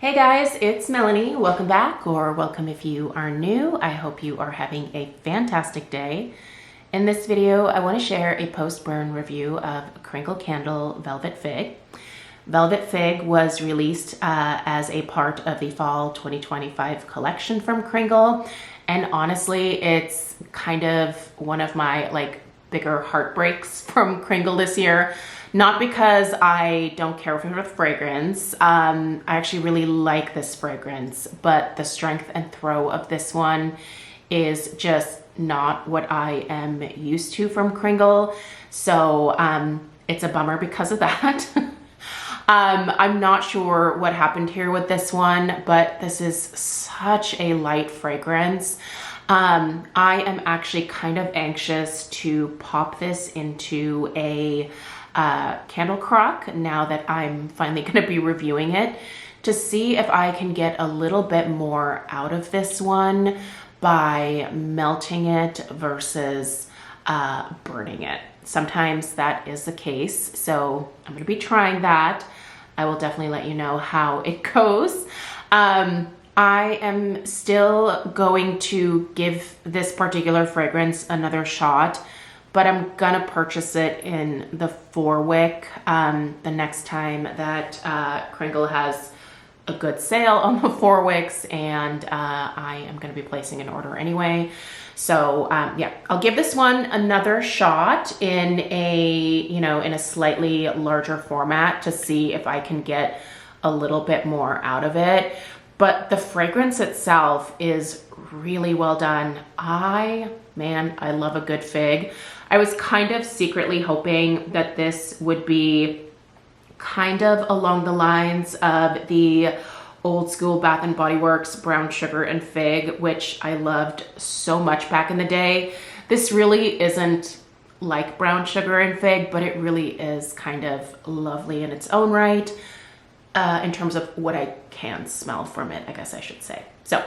Hey guys, it's Melanie. Welcome back, or welcome if you are new. I hope you are having a fantastic day. In this video, I want to share a post-burn review of Kringle Candle Velvet Fig. Velvet Fig was released as a part of the fall 2025 collection from Kringle, and honestly, it's kind of one of my bigger heartbreaks from Kringle this year. Not because I don't care for the fragrance. I actually really like this fragrance, but the strength and throw of this one is just not what I am used to from Kringle. So it's a bummer because of that. I'm not sure what happened here with this one, but this is such a light fragrance. I am actually kind of anxious to pop this into a candle crock now that I'm finally going to be reviewing it, to see if I can get a little bit more out of this one by melting it versus burning it. Sometimes that is the case, so I'm going to be trying that. I will definitely let you know how it goes. I am still going to give this particular fragrance another shot, but I'm gonna purchase it in the 4-wick the next time that Kringle has a good sale on the 4-wicks, and I am gonna be placing an order anyway. So yeah, I'll give this one another shot in a slightly larger format to see if I can get a little bit more out of it. But the fragrance itself is really well done. I love a good fig. I was kind of secretly hoping that this would be kind of along the lines of the old school Bath & Body Works brown sugar and fig, which I loved so much back in the day. This really isn't like brown sugar and fig, but it really is kind of lovely in its own right. In terms of what I can smell from it, I guess I should say. So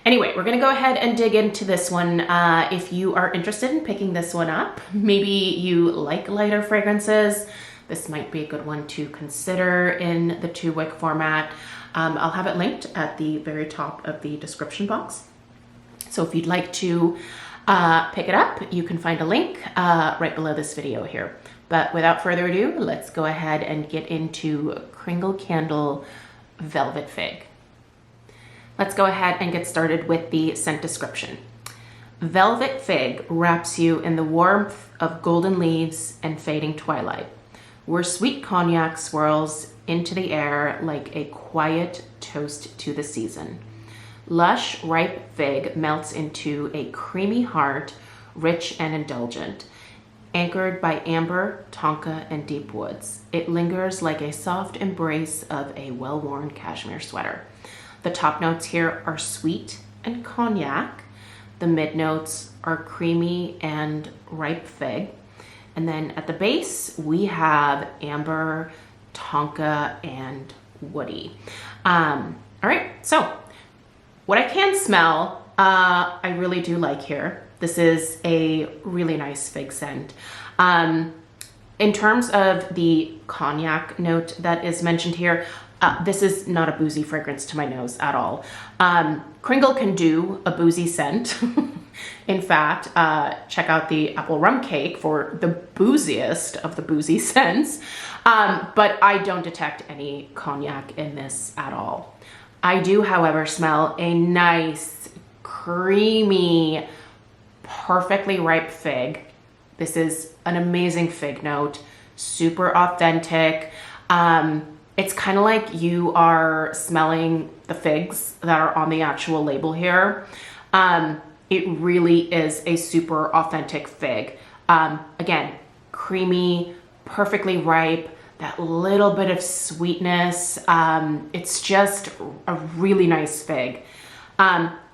anyway, we're gonna go ahead and dig into this one. If you are interested in picking this one up, maybe you like lighter fragrances, this might be a good one to consider in the 2-wick format. I'll have it linked at the very top of the description box. So if you'd like to pick it up, you can find a link right below this video here. But without further ado, let's go ahead and get into Kringle Candle Velvet Fig. Let's go ahead and get started with the scent description. Velvet Fig wraps you in the warmth of golden leaves and fading twilight, where sweet cognac swirls into the air like a quiet toast to the season. Lush, ripe fig melts into a creamy heart, rich and indulgent. Anchored by amber, tonka, and deep woods, it lingers like a soft embrace of a well-worn cashmere sweater. The top notes here are sweet and cognac. The mid notes are creamy and ripe fig. And then at the base, we have amber, tonka, and woody. All right, so what I can smell, I really do like here. This is a really nice fig scent. In terms of the cognac note that is mentioned here, this is not a boozy fragrance to my nose at all. Kringle can do a boozy scent. In fact, check out the apple rum cake for the booziest of the boozy scents. But I don't detect any cognac in this at all. I do, however, smell a nice, creamy, perfectly ripe fig. This is an amazing fig note, super authentic. It's kind of like you are smelling the figs that are on the actual label here. It really is a super authentic fig. Again, creamy, perfectly ripe, that little bit of sweetness. It's just a really nice fig.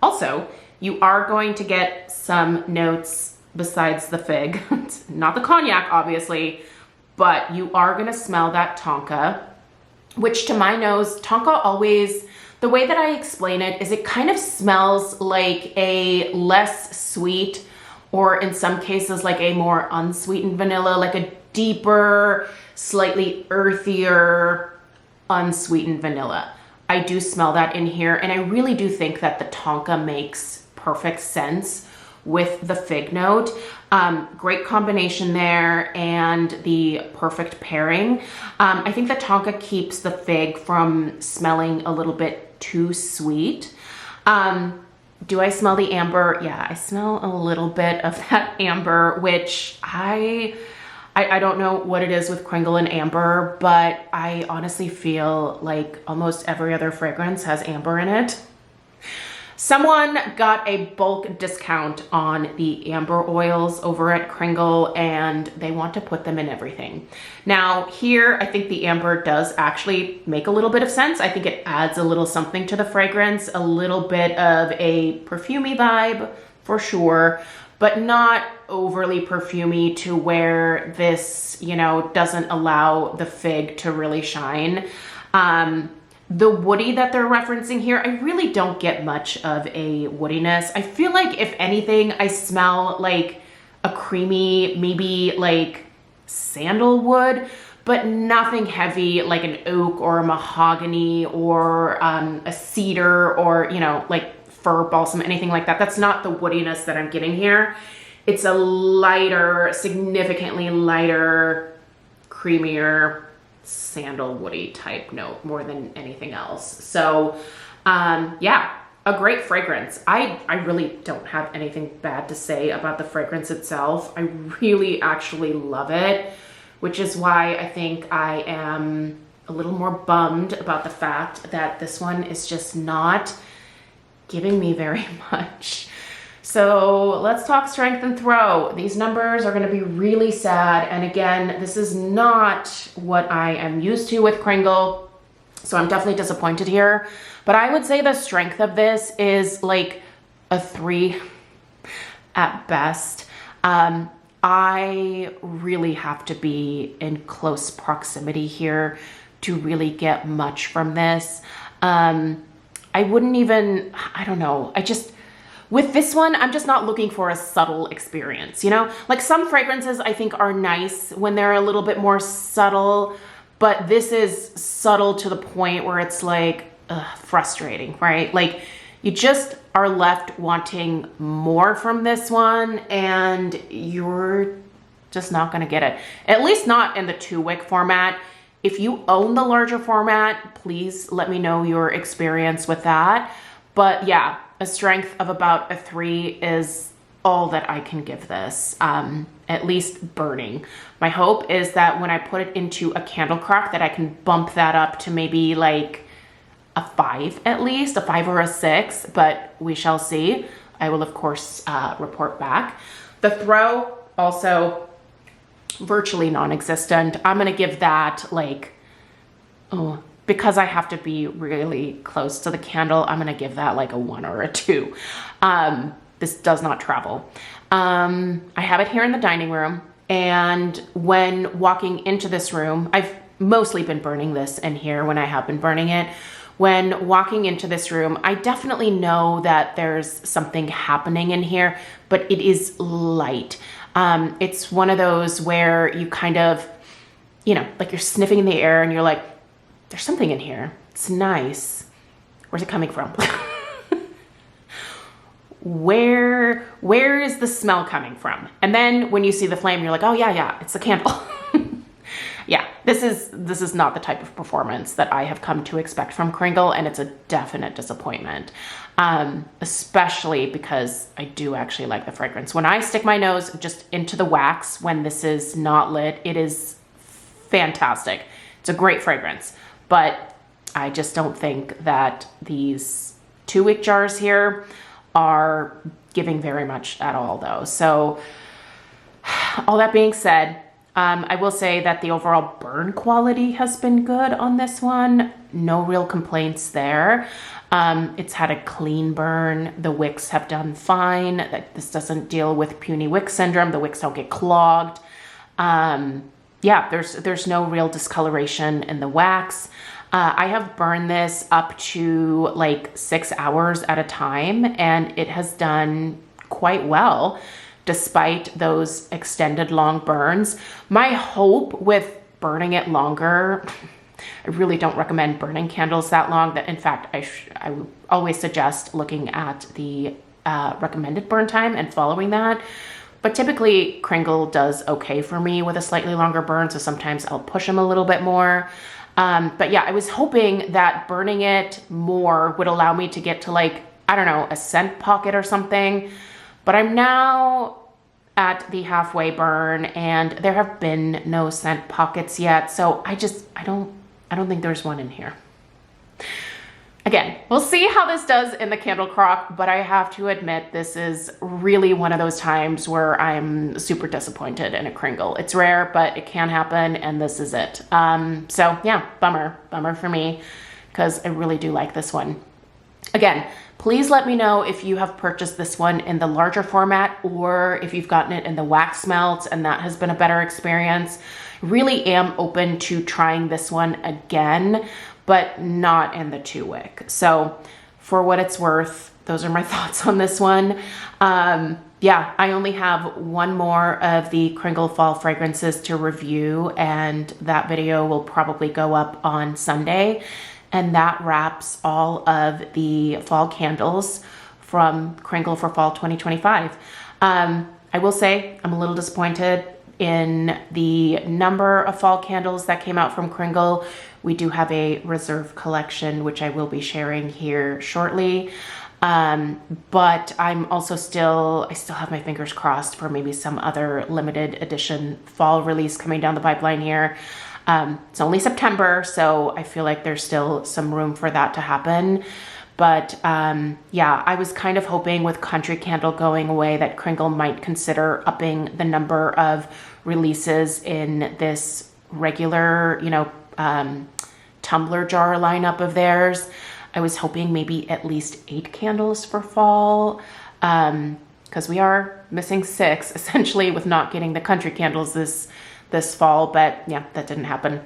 Also, you are going to get some notes besides the fig, not the cognac, obviously, but you are gonna smell that tonka, which to my nose, tonka always, the way that I explain it is it kind of smells like a less sweet, or in some cases like a more unsweetened vanilla, like a deeper, slightly earthier, unsweetened vanilla. I do smell that in here, and I really do think that the tonka makes perfect sense with the fig note. Great combination there, and the perfect pairing. I think the tonka keeps the fig from smelling a little bit too sweet. Do I smell the amber? Yeah, I smell a little bit of that amber, which I don't know what it is with Kringle and amber, but I honestly feel like almost every other fragrance has amber in it. Someone got a bulk discount on the amber oils over at Kringle, and they want to put them in everything. Now here, I think the amber does actually make a little bit of sense. I think it adds a little something to the fragrance, a little bit of a perfumey vibe for sure, but not overly perfumey to where this, you know, doesn't allow the fig to really shine. The woody that they're referencing here, I really don't get much of a woodiness. I feel like if anything, I smell like a creamy, maybe like sandalwood, but nothing heavy like an oak or a mahogany or a cedar or, you know, like fir balsam, anything like that. That's not the woodiness that I'm getting here. It's a lighter, significantly lighter, creamier, sandalwoody type note more than anything else. So yeah, a great fragrance. I really don't have anything bad to say about the fragrance itself. I really actually love it, which is why I think I am a little more bummed about the fact that this one is just not giving me very much. So let's talk strength and throw. These numbers are going to be really sad. And again, this is not what I am used to with Kringle. So I'm definitely disappointed here. But I would say the strength of this is like a 3 at best. I really have to be in close proximity here to really get much from this. I wouldn't even, I don't know. With this one, I'm just not looking for a subtle experience, you know? Like some fragrances I think are nice when they're a little bit more subtle, but this is subtle to the point where it's like frustrating, right? Like you just are left wanting more from this one, and you're just not gonna get it. At least not in the 2-wick format. If you own the larger format, please let me know your experience with that. But yeah, a strength of about a 3 is all that I can give this, at least burning. My hope is that when I put it into a candle crack that I can bump that up to maybe like a 5 at least, a 5 or a 6, but we shall see. I will of course report back. The throw, also virtually non-existent. I'm gonna give that like, because I have to be really close to the candle, I'm gonna give that like a 1 or a 2. This does not travel. I have it here in the dining room, and when walking into this room, I've mostly been burning this in here when I have been burning it. When walking into this room, I definitely know that there's something happening in here, but it is light. It's one of those where you kind of, you know, like you're sniffing in the air and you're like, there's something in here. It's nice. Where's it coming from? Where is the smell coming from? And then when you see the flame, you're like, oh yeah, it's the candle. Yeah, this is not the type of performance that I have come to expect from Kringle, and it's a definite disappointment. Especially because I do actually like the fragrance. When I stick my nose just into the wax when this is not lit, it is fantastic. It's a great fragrance, but I just don't think that these 2-wick jars here are giving very much at all though. So all that being said, I will say that the overall burn quality has been good on this one. No real complaints there. It's had a clean burn. The wicks have done fine. This doesn't deal with puny wick syndrome. The wicks don't get clogged. Yeah, there's no real discoloration in the wax. I have burned this up to like 6 hours at a time, and it has done quite well despite those extended long burns. My hope with burning it longer, I really don't recommend burning candles that long. That, in fact, I would always suggest looking at the recommended burn time and following that. But typically Kringle does okay for me with a slightly longer burn, so sometimes I'll push them a little bit more. But yeah, I was hoping that burning it more would allow me to get to, like, I don't know, a scent pocket or something. But I'm now at the halfway burn and there have been no scent pockets yet. So I don't think there's one in here. Again, we'll see how this does in the candle crock, but I have to admit this is really one of those times where I'm super disappointed in a Kringle. It's rare, but it can happen, and this is it. So yeah, bummer for me, because I really do like this one. Again, please let me know if you have purchased this one in the larger format or if you've gotten it in the wax melt and that has been a better experience. Really am open to trying this one again, but not in the 2-wick. So for what it's worth, those are my thoughts on this one. Yeah, I only have one more of the Kringle fall fragrances to review, and that video will probably go up on Sunday. And that wraps all of the fall candles from Kringle for fall 2025. I will say I'm a little disappointed in the number of fall candles that came out from Kringle. We do have a reserve collection, which I will be sharing here shortly. But I'm also I still have my fingers crossed for maybe some other limited edition fall release coming down the pipeline here. It's only September, so I feel like there's still some room for that to happen. But yeah, I was kind of hoping with Country Candle going away that Kringle might consider upping the number of releases in this regular, tumbler jar lineup of theirs. I was hoping maybe at least 8 candles for fall, because we are missing 6 essentially with not getting the Country Candles this fall, but yeah, that didn't happen.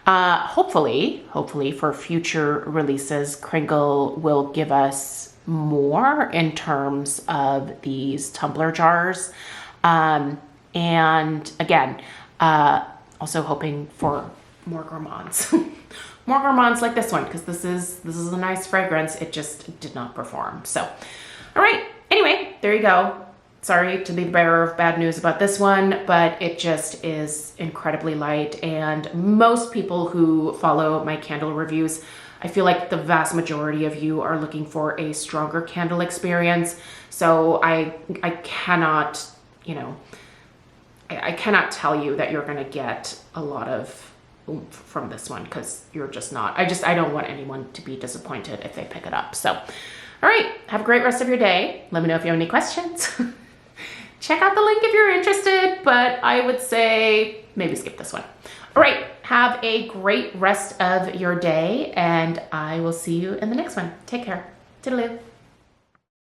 Hopefully for future releases, Kringle will give us more in terms of these tumbler jars. And again, also hoping for more gourmands. More gourmands like this one, because this is a nice fragrance. It just did not perform. So, all right. Anyway, there you go. Sorry to be the bearer of bad news about this one, but it just is incredibly light. And most people who follow my candle reviews, I feel like the vast majority of you are looking for a stronger candle experience. So I cannot, I cannot tell you that you're going to get a lot of oomph from this one, because you're just not. I don't want anyone to be disappointed if they pick it up. So, all right, have a great rest of your day. Let me know if you have any questions. Check out the link if you're interested, but I would say maybe skip this one. All right, have a great rest of your day, and I will see you in the next one. Take care. Toodaloo.